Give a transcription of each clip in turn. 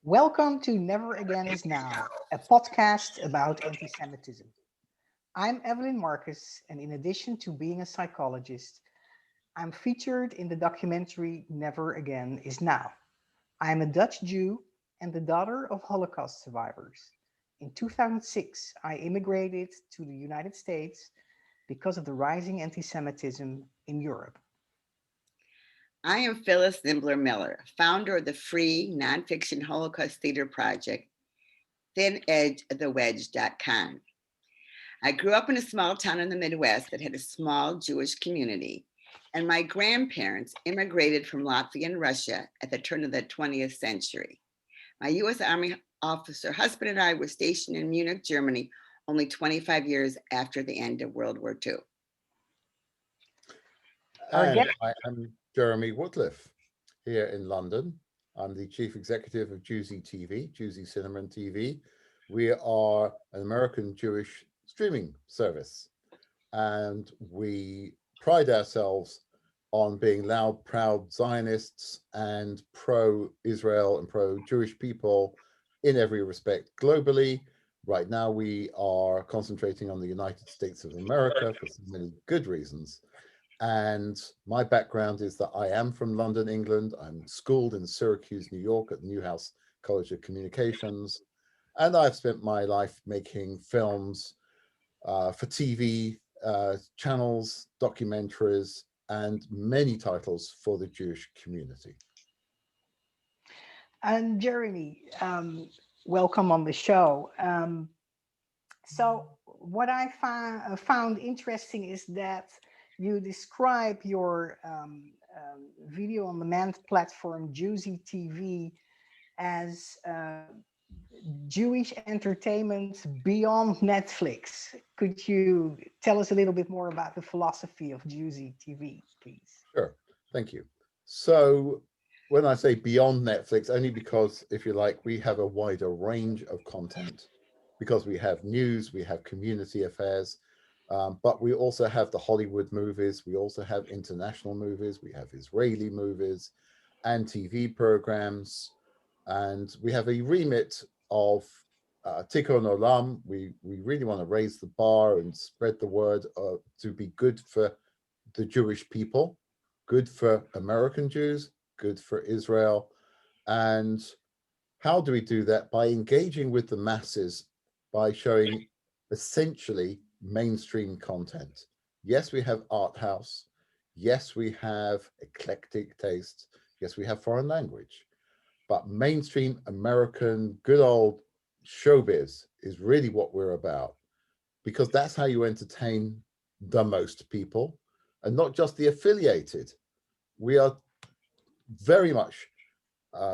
Welcome to Never Again Is Now, a podcast about anti-Semitism. I'm Evelyn Marcus, and in addition to being a psychologist, I'm featured in the documentary Never Again Is Now. I'm a Dutch Jew and the daughter of Holocaust survivors. In 2006, I immigrated to the United States because of the rising anti-Semitism in Europe. I am Phyllis Zimbler Miller, founder of the free nonfiction Holocaust theater project, thinedgeofthewedge.com. I grew up in a small town in the Midwest that had a small Jewish community, and my grandparents immigrated from Latvia and Russia at the turn of the 20th century. My U.S. Army officer husband and I were stationed in Munich, Germany, only 25 years after the end of World War II. And I am Jeremy Wootliff here in London. I'm the chief executive of Jewsy TV, Jewsy Cinema and TV. We are an American Jewish streaming service, and we pride ourselves on being loud, proud Zionists and pro-Israel and pro-Jewish people in every respect globally. Right now, we are concentrating on the United States of America for so many good reasons. And my background is that I am from London, England. I'm schooled in Syracuse, New York at Newhouse College of Communications. And I've spent my life making films for TV channels, documentaries, and many titles for the Jewish community. And Jeremy, welcome on the show. So what I found interesting is that you describe your video on demand platform Jewsy TV as Jewish entertainment beyond Netflix. Could you tell us a little bit more about the philosophy of Jewsy TV, please? Sure, thank you. So when I say beyond Netflix, only because, if you like, we have a wider range of content, because we have news, we have community affairs, but we also have the Hollywood movies, we also have international movies, we have Israeli movies and TV programs, and we have a remit of Tikkun Olam. We really want to raise the bar and spread the word to be good for the Jewish people, good for American Jews, good for Israel. And how do we do that? By engaging with the masses, by showing essentially mainstream content. Yes, we have art house. Yes, we have eclectic tastes. Yes, we have foreign language. But mainstream American, good old showbiz is really what we're about, because that's how you entertain the most people, and not just the affiliated. We are very much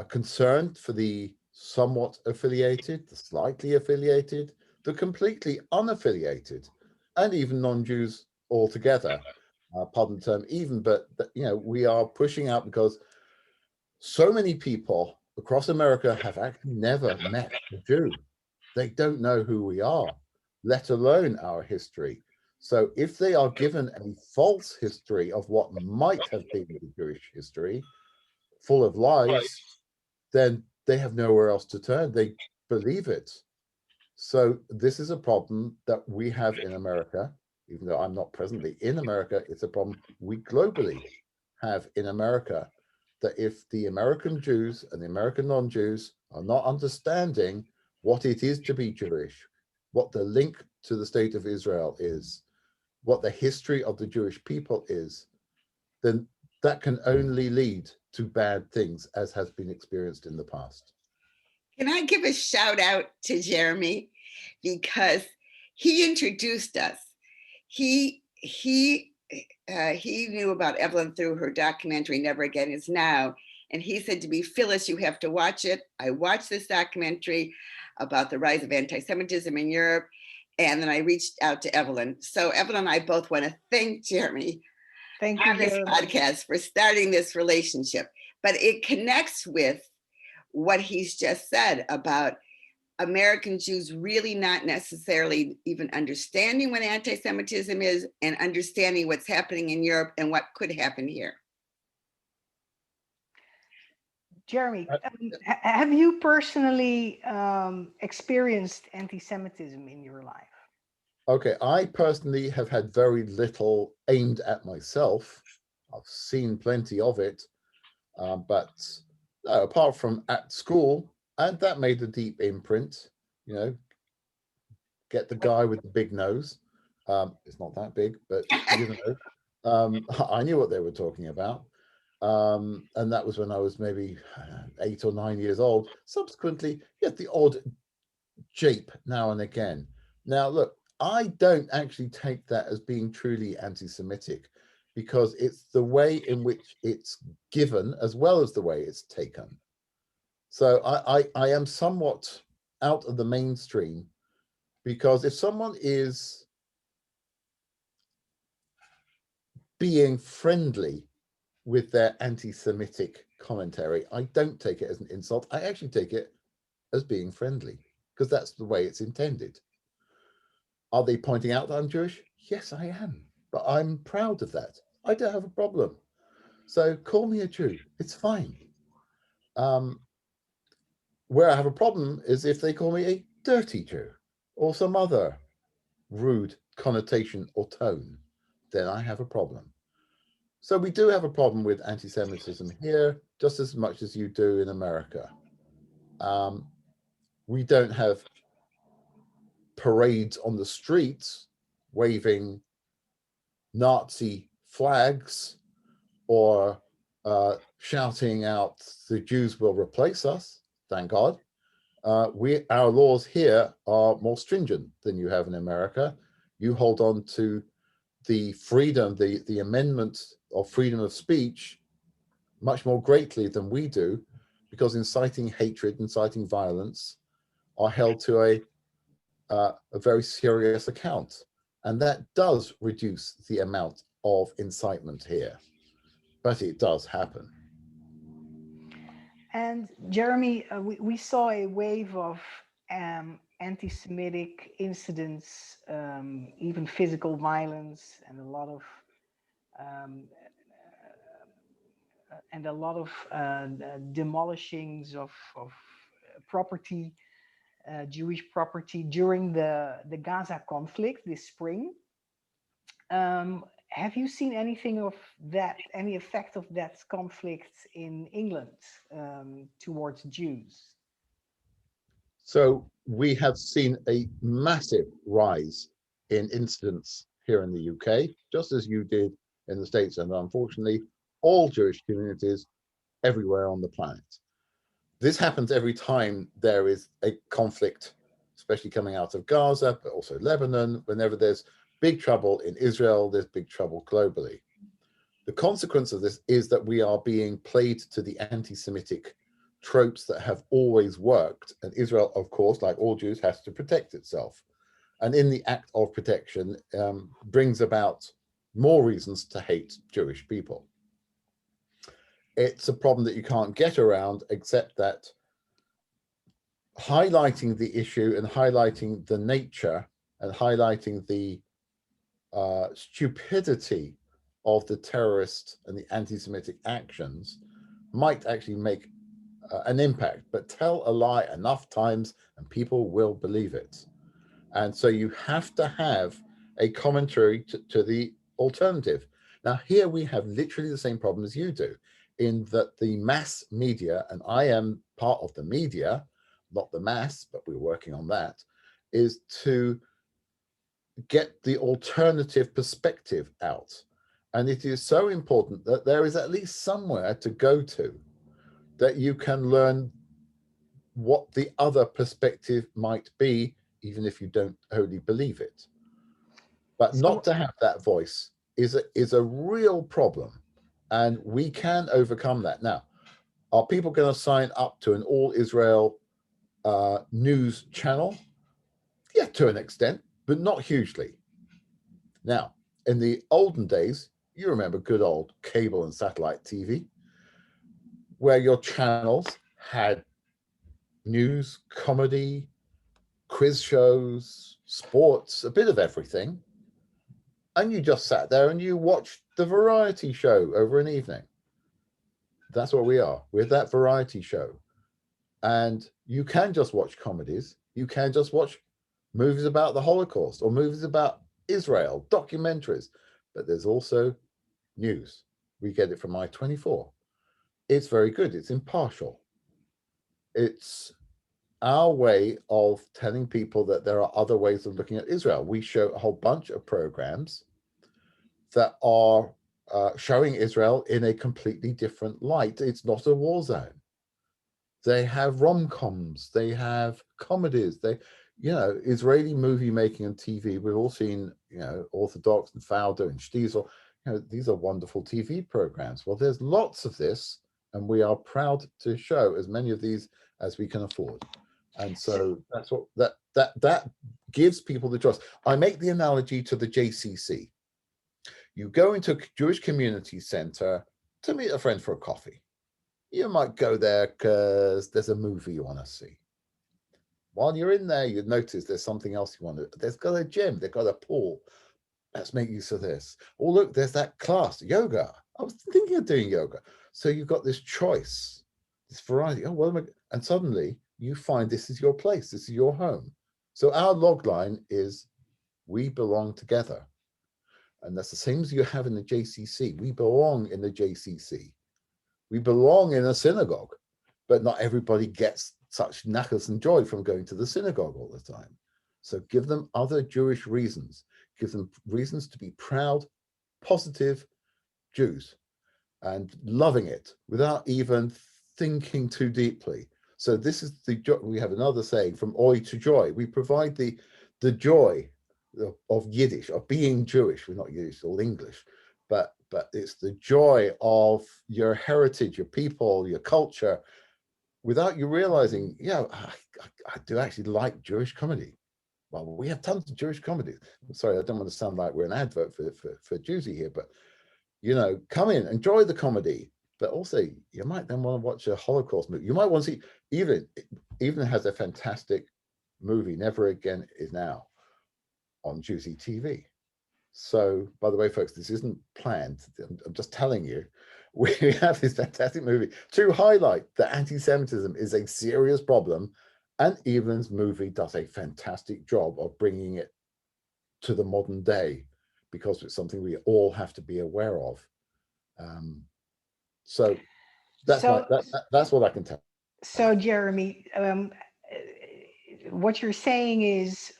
concerned for the somewhat affiliated, the slightly affiliated, the completely unaffiliated, and even non-Jews altogether. Pardon the term even, but you know, we are pushing out because so many people across America have actually never met a Jew. They don't know who we are, let alone our history. So if they are given a false history of what might have been the Jewish history, full of lies, then they have nowhere else to turn. They believe it. So this is a problem that we have in America, even though I'm not presently in America. It's a problem we globally have in America, that if the American Jews and the American non-Jews are not understanding what it is to be Jewish, what the link to the state of Israel is, what the history of the Jewish people is, then that can only lead to bad things, as has been experienced in the past. Can I give a shout out to Jeremy, because he introduced us. He knew about Evelyn through her documentary Never Again Is Now, and he said to me, Phyllis, you have to watch it. I watched this documentary about the rise of anti-Semitism in Europe, and then I reached out to Evelyn. So Evelyn and I both want to thank Jeremy on this podcast for starting this relationship. But it connects with what he's just said about American Jews really not necessarily even understanding what anti-Semitism is and understanding what's happening in Europe and what could happen here. Jeremy, have you personally experienced anti-Semitism in your life? Okay, I personally have had very little aimed at myself. I've seen plenty of it, but no, apart from at school, and that made a deep imprint. You know, get the guy with the big nose. It's not that big, but you know, I knew what they were talking about. And that was when I was maybe 8 or 9 years old. Subsequently, you get the odd jape now and again. Now, look, I don't actually take that as being truly anti-Semitic, because it's the way in which it's given as well as the way it's taken. So I am somewhat out of the mainstream, because if someone is being friendly with their anti-Semitic commentary, I don't take it as an insult. I actually take it as being friendly, because that's the way it's intended. Are they pointing out that I'm Jewish? Yes, I am, but I'm proud of that. I don't have a problem. So call me a Jew. It's fine. Where I have a problem is if they call me a dirty Jew or some other rude connotation or tone, then I have a problem. So we do have a problem with anti-Semitism here, just as much as you do in America. We don't have parades on the streets waving Nazi flags or shouting out, the Jews will replace us, thank God. Our laws here are more stringent than you have in America. You hold on to the freedom, the amendment of freedom of speech much more greatly than we do, because inciting hatred, inciting violence are held to a very serious account. And that does reduce the amount of incitement here, but it does happen. And Jeremy, we saw a wave of anti-Semitic incidents, even physical violence, and a lot of demolishings of property, Jewish property during the Gaza conflict this spring. Have you seen anything of that, any effect of that conflict in England towards Jews? So we have seen a massive rise in incidents here in the UK, just as you did in the States, and unfortunately, all Jewish communities everywhere on the planet. This happens every time there is a conflict, especially coming out of Gaza, but also Lebanon. Whenever there's big trouble in Israel, there's big trouble globally. The consequence of this is that we are being played to the anti-Semitic tropes that have always worked. And Israel, of course, like all Jews, has to protect itself. And in the act of protection, brings about more reasons to hate Jewish people. It's a problem that you can't get around, except that highlighting the issue and highlighting the nature and highlighting the stupidity of the terrorist and the anti-Semitic actions might actually make an impact, but tell a lie enough times and people will believe it. And so you have to have a commentary to the alternative. Now, here we have literally the same problem as you do, in that the mass media, and I am part of the media, not the mass, but we're working on that, is to get the alternative perspective out. And it is so important that there is at least somewhere to go to that you can learn what the other perspective might be, even if you don't wholly believe it. But not to have that voice is a real problem. And we can overcome that. Now, are people going to sign up to an all Israel news channel? Yeah, to an extent, but not hugely. Now, in the olden days, you remember good old cable and satellite TV, where your channels had news, comedy, quiz shows, sports, a bit of everything. And you just sat there and you watched the variety show over an evening. That's what we are. We're that variety show. And you can just watch comedies. You can just watch movies about the Holocaust or movies about Israel, documentaries. But there's also news. We get it from I-24. It's very good. It's impartial. It's our way of telling people that there are other ways of looking at Israel. We show a whole bunch of programs that are showing Israel in a completely different light. It's not a war zone. They have rom-coms, they have comedies, Israeli movie making and TV. We've all seen, Orthodox and Fauda and Stiesel. These are wonderful TV programs. Well, there's lots of this, and we are proud to show as many of these as we can afford. And so that's what that gives people the choice. I make the analogy to the JCC. You go into a Jewish community center to meet a friend for a coffee. You might go there because there's a movie you want to see. While you're in there, you notice there's something else you want to. There's got a gym, they've got a pool. Let's make use of this. Oh, look, there's that class, yoga. I was thinking of doing yoga. So you've got this choice, this variety. Oh, well, and suddenly you find this is your place, this is your home. So our log line is we belong together. And that's the same as you have in the JCC. We belong in the JCC. We belong in a synagogue, but not everybody gets such knackers and joy from going to the synagogue all the time. So give them other Jewish reasons. Give them reasons to be proud, positive Jews and loving it without even thinking too deeply. So this is we have another saying, from oi to joy. We provide the joy of Yiddish, of being Jewish. We're not Yiddish, it's all English. But it's the joy of your heritage, your people, your culture, without you realizing, I do actually like Jewish comedy. Well, we have tons of Jewish comedies. I'm sorry, I don't want to sound like we're an advert for Jewsy here, but come in, enjoy the comedy. But also, you might then want to watch a Holocaust movie. You might want to see, even has a fantastic movie, Never Again Is Now, on Jewsy TV. So, by the way, folks, this isn't planned. I'm just telling you, we have this fantastic movie to highlight that anti-Semitism is a serious problem, and Evelyn's movie does a fantastic job of bringing it to the modern day, because it's something we all have to be aware of. So that's what I can tell. So, Jeremy, what you're saying is,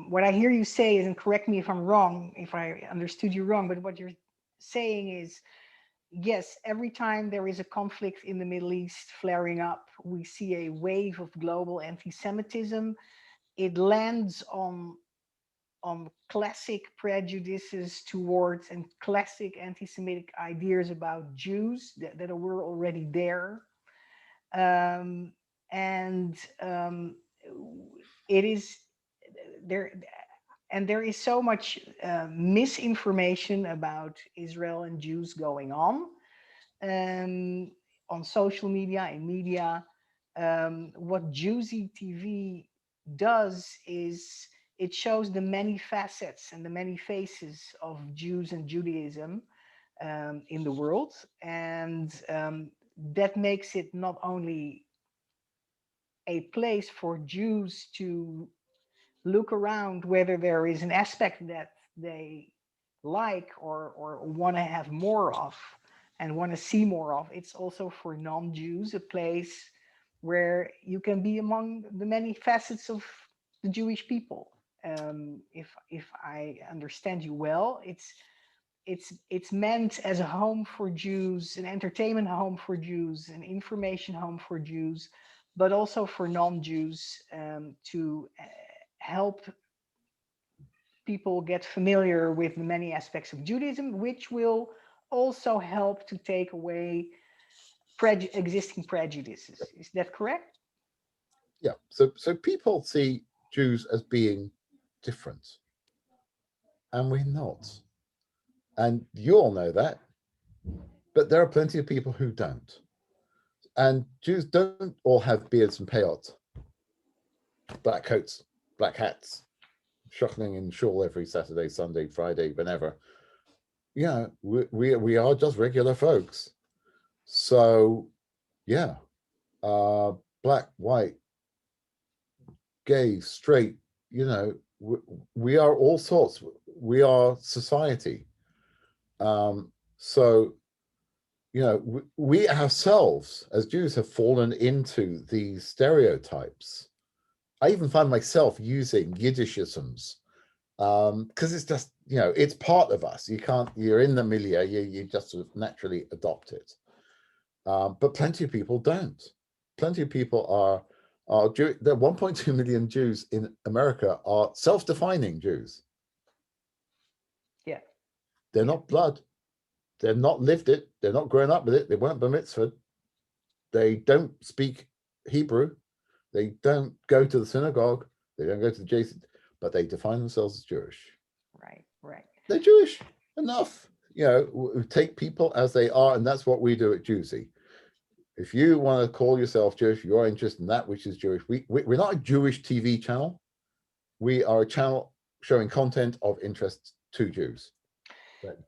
what I hear you say is, and correct me if I'm wrong, if I understood you wrong, but what you're saying is, yes, every time there is a conflict in the Middle East flaring up, we see a wave of global anti-Semitism. It lands on classic prejudices towards and classic anti-Semitic ideas about Jews that were already there. It is there, and there is so much misinformation about Israel and Jews going on social media and media. What Jewsy TV does is it shows the many facets and the many faces of Jews and Judaism in the world, and that makes it not only a place for Jews to look around whether there is an aspect that they like or want to have more of and want to see more of. It's also for non-Jews a place where you can be among the many facets of the Jewish people. If I understand you well, it's meant as a home for Jews, an entertainment home for Jews, an information home for Jews, but also for non-Jews, to help people get familiar with the many aspects of Judaism, which will also help to take away existing prejudices. Is that correct? Yeah. So people see Jews as being different, and we're not. And you all know that, but there are plenty of people who don't. And Jews don't all have beards and peyot, black coats, black hats, shuffling in shul every Saturday, Sunday, Friday, whenever. We are just regular folks. So, yeah, black, white, gay, straight, you know, we are all sorts. We are society. So, you know, we ourselves as Jews have fallen into these stereotypes. I even find myself using Yiddishisms because it's just, you know, it's part of us. You can't, you're in the milieu, you just sort of naturally adopt it. But plenty of people don't. Plenty of people are Jew. There are 1.2 million Jews in America are self-defining Jews. Yeah. They're not blood. They've not lived it. They're not grown up with it. They weren't bar mitzvahed. They don't speak Hebrew. They don't go to the synagogue. They don't go to the JC, but they define themselves as Jewish. Right, right. They're Jewish. Enough. You know, we take people as they are, and that's what we do at Juicy. If you want to call yourself Jewish, you're interested in that which is Jewish. We're not a Jewish TV channel. We are a channel showing content of interest to Jews that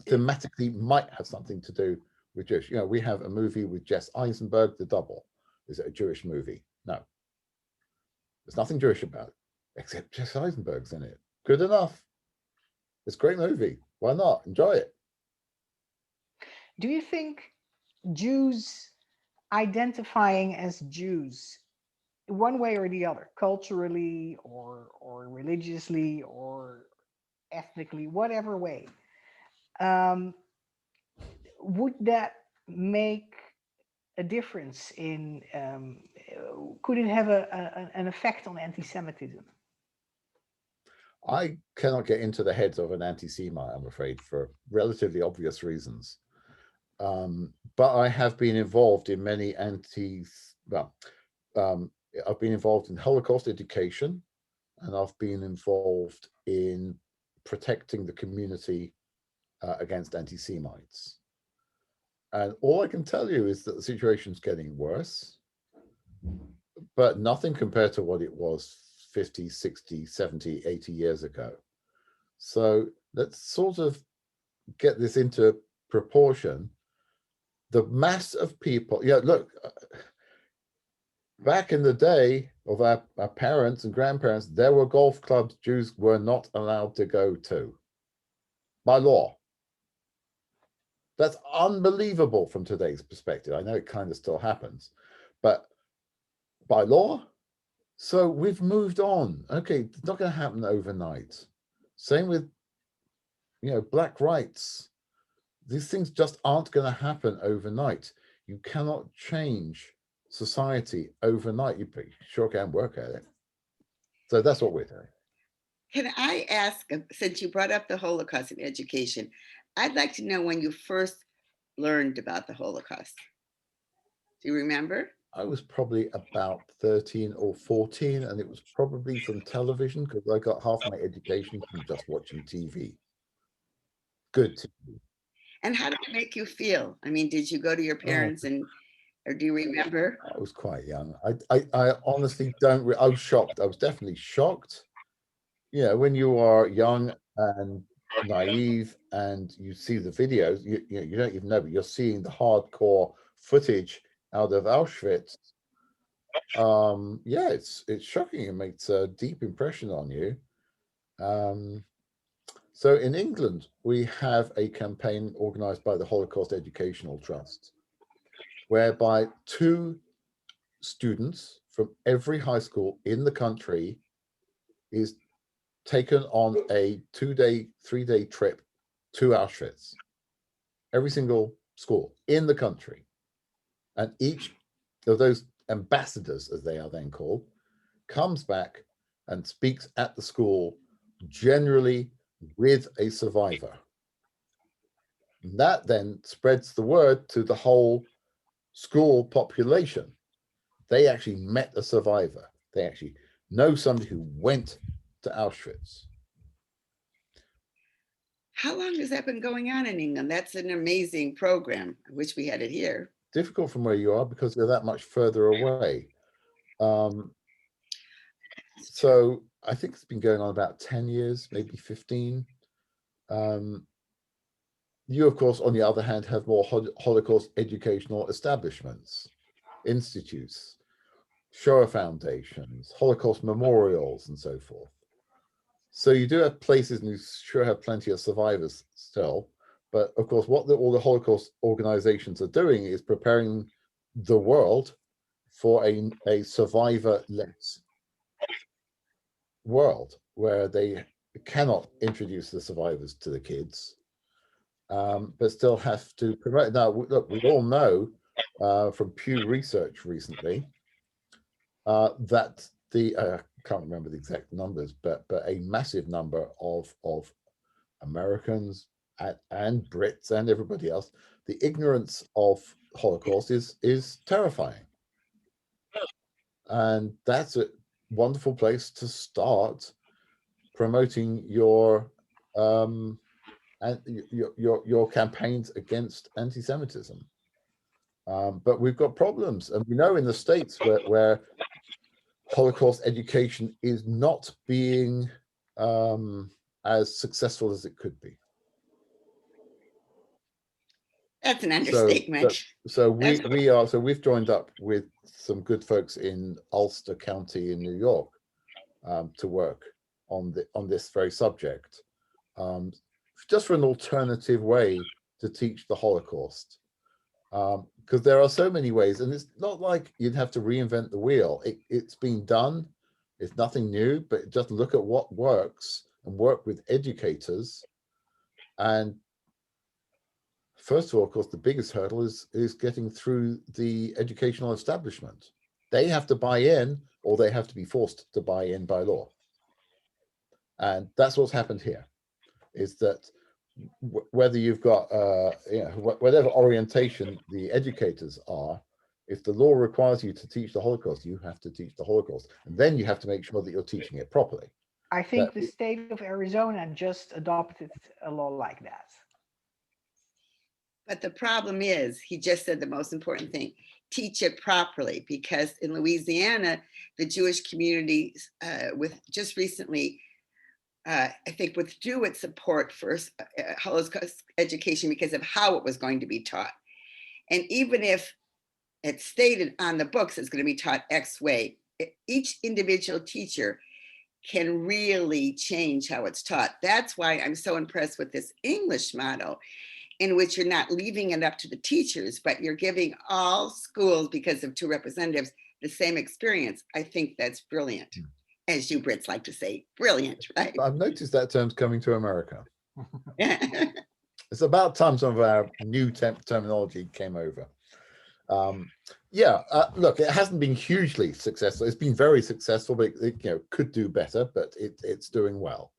thematically might have something to do with Jewish. You know, we have a movie with Jess Eisenberg, The Double. Is it a Jewish movie? No. There's nothing Jewish about it, except Jess Eisenberg's in it. Good enough. It's a great movie. Why not? Enjoy it. Do you think Jews identifying as Jews, one way or the other, culturally or religiously or ethnically, whatever way, um, would that make a difference in? Could it have an effect on anti-Semitism? I cannot get into the heads of an anti-Semite, I'm afraid, for relatively obvious reasons. But I have been involved in many I've been involved in Holocaust education, and I've been involved in protecting the community against anti-Semites. And all I can tell you is that the situation's getting worse, but nothing compared to what it was 50, 60, 70, 80 years ago. So let's sort of get this into proportion. The mass of people, yeah, look, back in the day of our parents and grandparents, there were golf clubs Jews were not allowed to go to by law. That's unbelievable from today's perspective. I know it kind of still happens, but by law. So we've moved on. Okay, it's not going to happen overnight. Same with, you know, black rights. These things just aren't going to happen overnight. You cannot change society overnight. You sure can work at it. So that's what we're doing. Can I ask, since you brought up the Holocaust in education, I'd like to know when you first learned about the Holocaust. Do you remember? I was probably about 13 or 14, and it was probably from television because I got half my education from just watching TV. Good TV. And how did it make you feel? I mean, did you go to your parents or do you remember? I was quite young. I honestly don't. I was shocked. I was definitely shocked. You know, when you are young and naive and you see the videos, you don't even know, but you're seeing the hardcore footage out of Auschwitz. Yeah, it's shocking. It makes a deep impression on you. So in England, we have a campaign organized by the Holocaust Educational Trust, whereby 2 students from every high school in the country is taken on a 2-day, 3-day trip to Auschwitz. Every single school in the country. And each of those ambassadors, as they are then called, comes back and speaks at the school, generally with a survivor. And that then spreads the word to the whole school population. They actually met a survivor. They actually know somebody who went to Auschwitz. How long has that been going on in England? That's an amazing program. I wish we had it here. Difficult from where you are because you're that much further away. So I think it's been going on about 10 years, maybe 15. you, of course, on the other hand, have more Holocaust educational establishments, institutes, Shoah foundations, Holocaust memorials, and so forth. So you do have places, and you sure have plenty of survivors still. But of course, what all the Holocaust organizations are doing is preparing the world for a survivor-less world where they cannot introduce the survivors to the kids, but still have to promote. Now, look, we all know from Pew Research recently that the I can't remember the exact numbers, but a massive number of Americans and Brits and everybody else, the ignorance of Holocaust is terrifying, and that's a wonderful place to start promoting your and your campaigns against anti-Semitism. But we've got problems, and we know in the States where Holocaust education is not being as successful as it could be. That's an understatement. So we've joined up with some good folks in Ulster County in New York to work on this very subject, just for an alternative way to teach the Holocaust, because there are so many ways, and it's not like you'd have to reinvent the wheel. It's been done. It's nothing new, but just look at what works and work with educators. And first of all, of course, the biggest hurdle is getting through the educational establishment. They have to buy in, or they have to be forced to buy in by law. And that's what's happened here, is that whether you've got, whatever orientation the educators are, if the law requires you to teach the Holocaust, you have to teach the Holocaust. And then you have to make sure that you're teaching it properly. I think the state of Arizona just adopted a law like that. But the problem is, he just said the most important thing: teach it properly, because in Louisiana, the Jewish community with just recently, I think, withdrew its support for Holocaust education because of how it was going to be taught. And even if it's stated on the books it's going to be taught X way, each individual teacher can really change how it's taught. That's why I'm so impressed with this English model, in which you're not leaving it up to the teachers, but you're giving all schools, because of two representatives, the same experience. I think that's brilliant. As you Brits like to say, brilliant, right? I've noticed that term's coming to America. It's about time some of our new terminology came over. Look, it hasn't been hugely successful. It's been very successful, but it could do better, but it's doing well.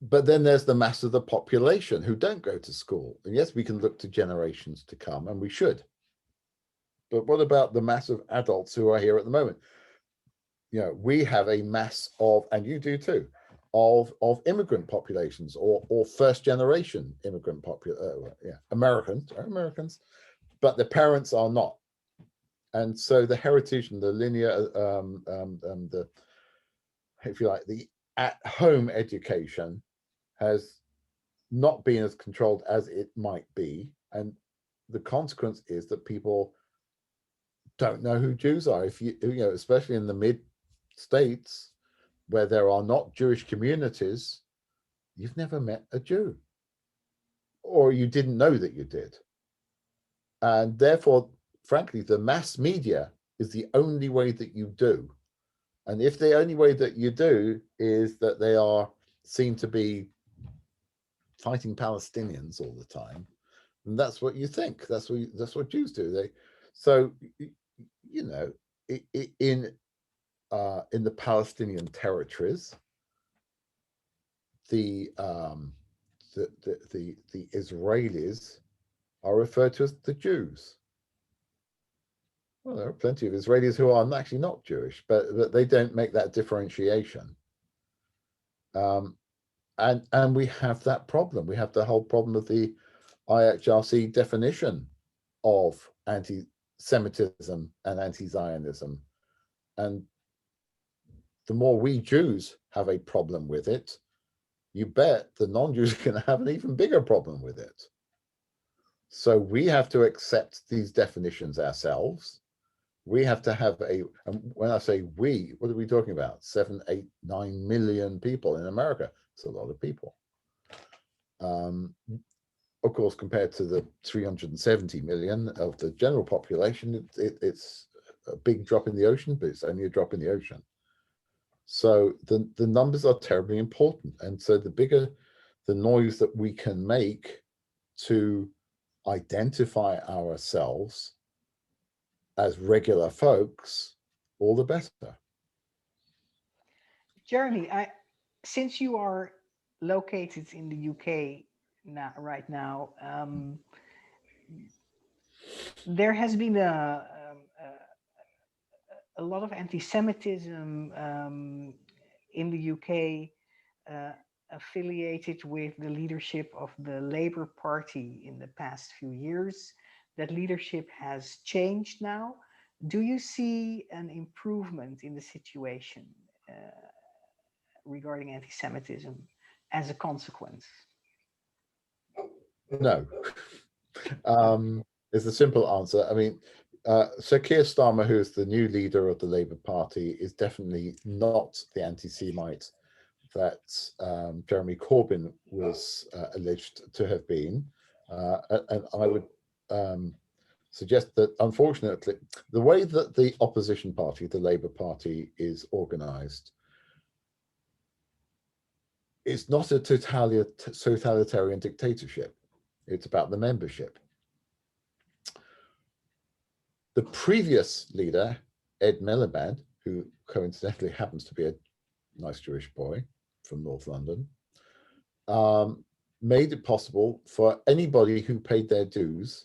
But then there's the mass of the population who don't go to school. And yes, we can look to generations to come, and we should. But what about the mass of adults who are here at the moment? We have a mass of, and you do too, of immigrant populations or first generation immigrant Americans, but the parents are not. And so the heritage and the linear, if you like, the at-home education has not been as controlled as it might be. And the consequence is that people don't know who Jews are. If especially in the mid-states where there are not Jewish communities, you've never met a Jew, or you didn't know that you did. And therefore, frankly, the mass media is the only way that you do. And if the only way that you do is that they are seen to be fighting Palestinians all the time, and that's what you think. That's what Jews do. In the Palestinian territories, the Israelis are referred to as the Jews. Well, there are plenty of Israelis who are actually not Jewish, but they don't make that differentiation. And we have that problem. We have the whole problem of the IHRC definition of anti-Semitism and anti-Zionism. And the more we Jews have a problem with it, you bet the non-Jews are going to have an even bigger problem with it. So we have to accept these definitions ourselves. We have to have and when I say we, what are we talking about? 7, 8, 9 million people in America. It's a lot of people. Of course, compared to the 370 million of the general population, it's a big drop in the ocean, but it's only a drop in the ocean. So the numbers are terribly important. And so the bigger the noise that we can make to identify ourselves as regular folks, all the better. Jeremy, since you are located in the UK right now, there has been a lot of anti-Semitism in the UK, affiliated with the leadership of the Labour Party in the past few years. That leadership has changed now. Do you see an improvement in the situation regarding anti-Semitism as a consequence? No. Is the simple answer. I mean, Sir Keir Starmer, who is the new leader of the Labour Party, is definitely not the anti-Semite that Jeremy Corbyn was alleged to have been. And I would suggest that, unfortunately, the way that the opposition party, the Labour Party, is organised, it's not a totalitarian dictatorship. It's about the membership. The previous leader, Ed Miliband, who coincidentally happens to be a nice Jewish boy from North London, made it possible for anybody who paid their dues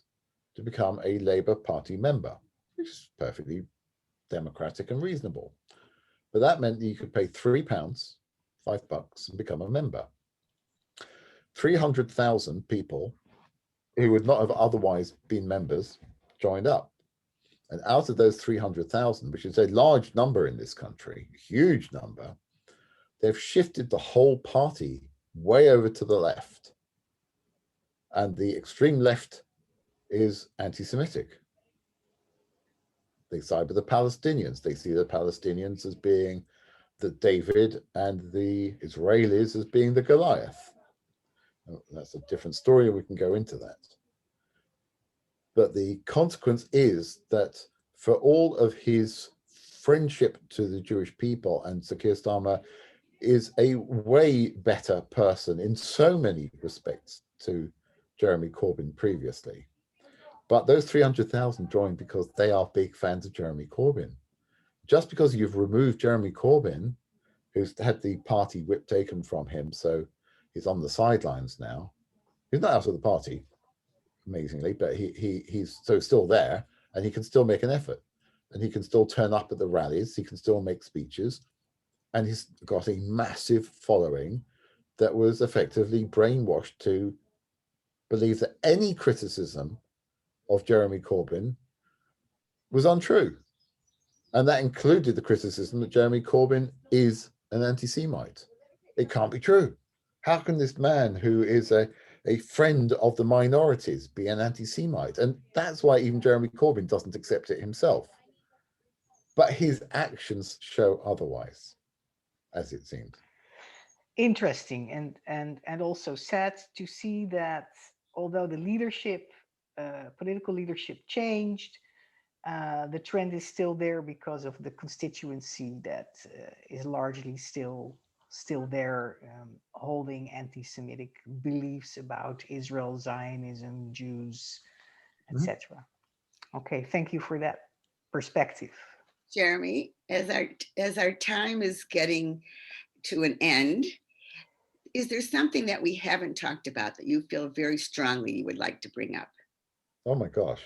to become a Labour Party member, which is perfectly democratic and reasonable. But that meant that you could pay £3, $5, and become a member. 300,000 people who would not have otherwise been members joined up. And out of those 300,000, which is a large number in this country, a huge number, they've shifted the whole party way over to the left. And the extreme left is anti-Semitic. They side with the Palestinians. They see the Palestinians as being the David and the Israelis as being the Goliath. That's a different story. We can go into that. But the consequence is that for all of his friendship to the Jewish people, and Sir Keir Starmer is a way better person in so many respects to Jeremy Corbyn previously. But those 300,000 joined because they are big fans of Jeremy Corbyn. Just because you've removed Jeremy Corbyn, who's had the party whip taken from him, so he's on the sidelines now. He's not out of the party, amazingly, but he's so still there, and he can still make an effort, and he can still turn up at the rallies, he can still make speeches, and he's got a massive following that was effectively brainwashed to believe that any criticism of Jeremy Corbyn was untrue. And that included the criticism that Jeremy Corbyn is an anti-Semite. It can't be true. How can this man who is a friend of the minorities be an anti-Semite? And that's why even Jeremy Corbyn doesn't accept it himself. But his actions show otherwise, as it seems. Interesting, and also sad to see that although the leadership, political leadership changed, the trend is still there because of the constituency that is largely still there, holding anti-Semitic beliefs about Israel, Zionism, Jews, etc. Okay, thank you for that perspective. Jeremy, as our time is getting to an end, is there something that we haven't talked about that you feel very strongly you would like to bring up? Oh my gosh.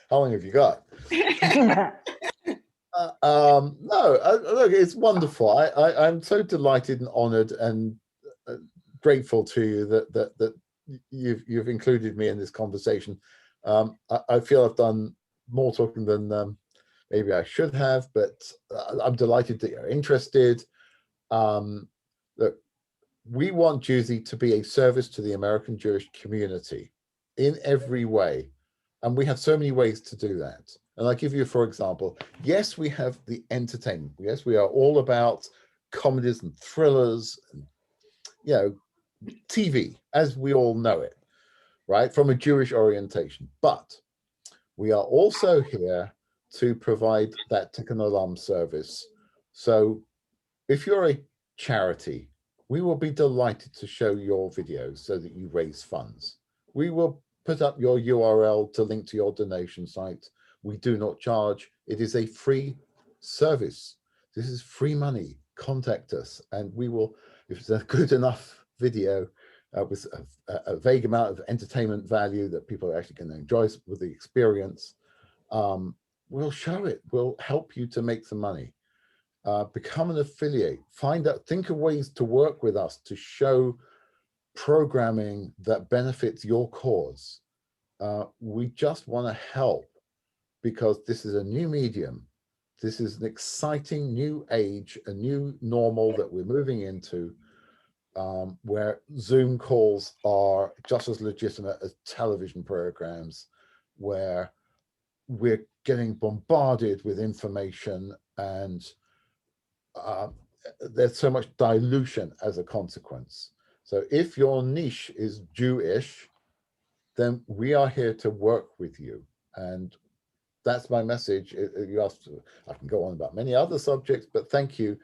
How long have you got? No, look, it's wonderful. I'm so delighted and honored and grateful to you that you've included me in this conversation. I feel I've done more talking than maybe I should have, but I'm delighted that you're interested. look, we want Juicy to be a service to the American Jewish community in every way. And we have so many ways to do that. And I give you, for example, yes, we have the entertainment. Yes, we are all about comedies and thrillers and, you know, TV as we all know it, right? From a Jewish orientation. But we are also here to provide that Tikkun Olam service. So if you're a charity, we will be delighted to show your videos so that you raise funds. We will put up your URL to link to your donation site. We do not charge. It is a free service. This is free money. Contact us and we will, if it's a good enough video with a vague amount of entertainment value that people are actually going to enjoy with the experience, we'll show it. We'll help you to make some money. Become an affiliate, find out, think of ways to work with us to show programming that benefits your cause. We just want to help because this is a new medium. This is an exciting new age, a new normal that we're moving into, where Zoom calls are just as legitimate as television programs, where we're getting bombarded with information and there's so much dilution as a consequence. So if your niche is Jewish, then we are here to work with you. And that's my message. You asked, I can go on about many other subjects, but thank you.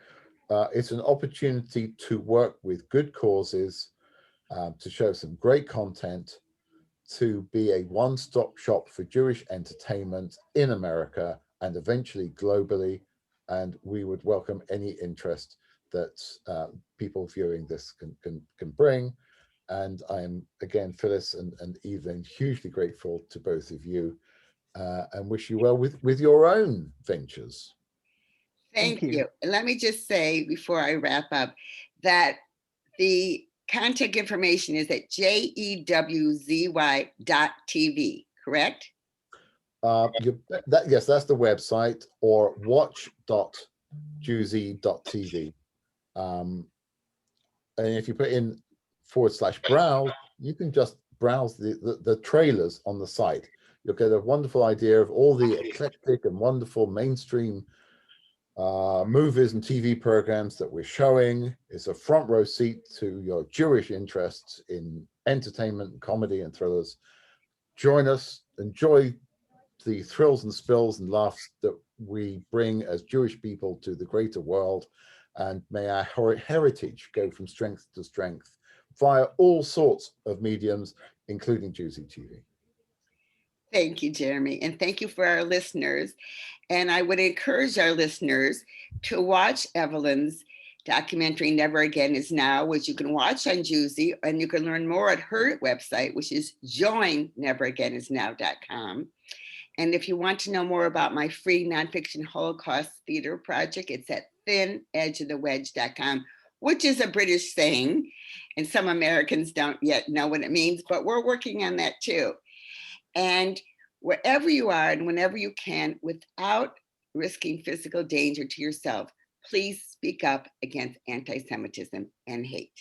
It's an opportunity to work with good causes, to show some great content, to be a one-stop shop for Jewish entertainment in America and eventually globally. And we would welcome any interest that people viewing this can bring. And I am, again, Phyllis and Evelyn, hugely grateful to both of you and wish you well with your own ventures. Thank you. And let me just say before I wrap up that the contact information is at jewzy.tv, correct? Yes, that's the website, or watch.jewzy.tv. And if you put in /browse, you can just browse the trailers on the site. You'll get a wonderful idea of all the eclectic and wonderful mainstream movies and TV programs that we're showing. It's a front row seat to your Jewish interests in entertainment, comedy, and thrillers. Join us, enjoy the thrills and spills and laughs that we bring as Jewish people to the greater world, and may our heritage go from strength to strength via all sorts of mediums, including Juicy TV. Thank you, Jeremy, and thank you for our listeners. And I would encourage our listeners to watch Evelyn's documentary, Never Again Is Now, which you can watch on Juicy, and you can learn more at her website, which is joinneveragainisnow.com. And if you want to know more about my free nonfiction Holocaust theater project, it's at thinedgeofthewedge.com, which is a British saying, and some Americans don't yet know what it means, but we're working on that too. And wherever you are and whenever you can, without risking physical danger to yourself, please speak up against anti-Semitism and hate.